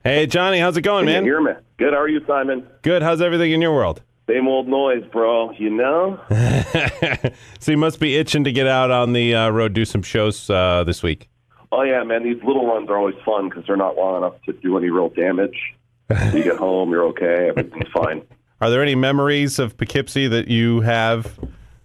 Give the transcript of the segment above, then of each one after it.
Hey, Johnny, how's it going, man? Can you hear me? Good. How are you, Simon? Good. How's everything in your world? Same old noise, bro. You know? So you must be itching to get out on the road, do some shows this week. Oh, yeah, man. These little runs are always fun because they're not long enough to do any real damage. You get home, you're okay. Everything's fine. Are there any memories of Poughkeepsie that you have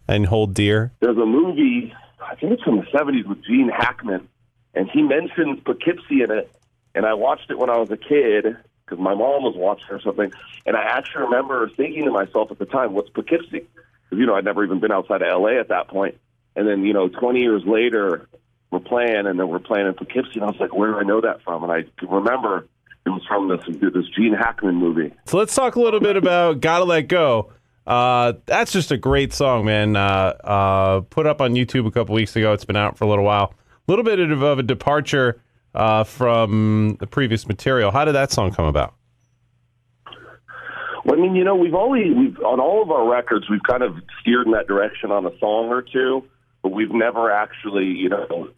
and hold dear? There's a movie, I think it's from the 70s, with Gene Hackman, and he mentions Poughkeepsie in it. And I watched it when I was a kid because my mom was watching or something. And I actually remember thinking to myself at the time, what's Poughkeepsie? Because, I'd never even been outside of L.A. at that point. And then, 20 years later, we're playing, and then we're playing in Poughkeepsie. And I was like, where do I know that from? And I remember it was from this Gene Hackman movie. So let's talk a little bit about Gotta Let Go. That's just a great song, man. Put up on YouTube a couple weeks ago. It's been out for a little while. A little bit of a departure from the previous material. How did that song come about? Well, I mean, we've on all of our records, we've kind of steered in that direction on a song or two, but we've never actually,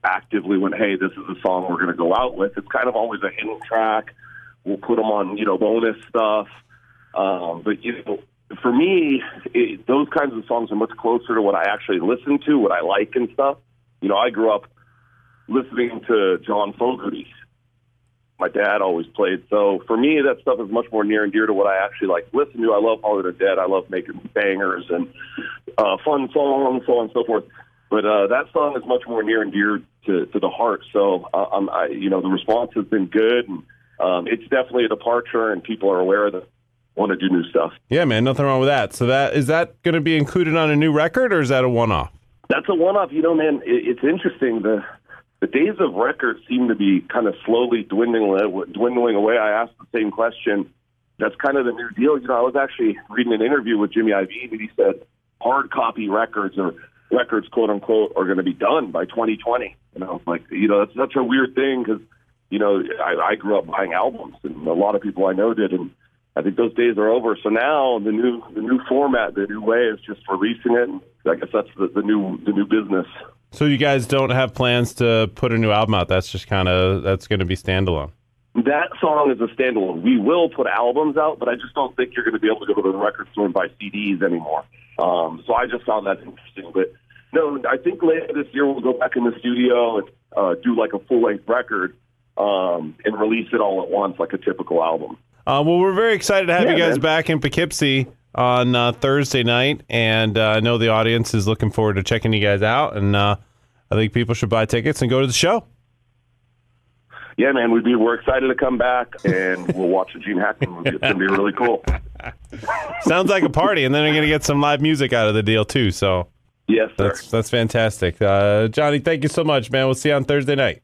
actively went, hey, this is a song we're going to go out with. It's kind of always a hidden track. We'll put them on, bonus stuff. But, for me, those kinds of songs are much closer to what I actually listen to, what I like and stuff. I grew up listening to John Fogerty. My dad always played. So for me, that stuff is much more near and dear to what I actually like to listen to. I love Hollywood Undead. I love making bangers and fun songs, so on and so forth. But that song is much more near and dear to the heart. So, the response has been good. And it's definitely a departure, and people are aware that want to do new stuff. Yeah, man, nothing wrong with that. So is that going to be included on a new record, or is that a one-off? That's a one-off. Man, it's interesting. The days of records seem to be kind of slowly dwindling away. I asked the same question. That's kind of the new deal. I was actually reading an interview with Jimmy Iovine, and he said hard copy records, or records, quote unquote, are going to be done by 2020. That's such a weird thing because, I grew up buying albums, and a lot of people I know did, and I think those days are over. So now the new format, the new way is just releasing it. And I guess that's the new business. So you guys don't have plans to put a new album out? That's just that's going to be standalone. That song is a standalone. We will put albums out, but I just don't think you're going to be able to go to the record store and buy CDs anymore. So I just found that interesting. But no, I think later this year we'll go back in the studio and do like a full-length record and release it all at once like a typical album. Well, we're very excited to have you guys back in Poughkeepsie on Thursday night, and I know the audience is looking forward to checking you guys out, and I think people should buy tickets and go to the show. Yeah, man, we're excited to come back, and we'll watch the Gene Hackman movie. It's going to be really cool. Sounds like a party, and then we're going to get some live music out of the deal, too. So yes, sir. That's fantastic. Johnny, thank you so much, man. We'll see you on Thursday night.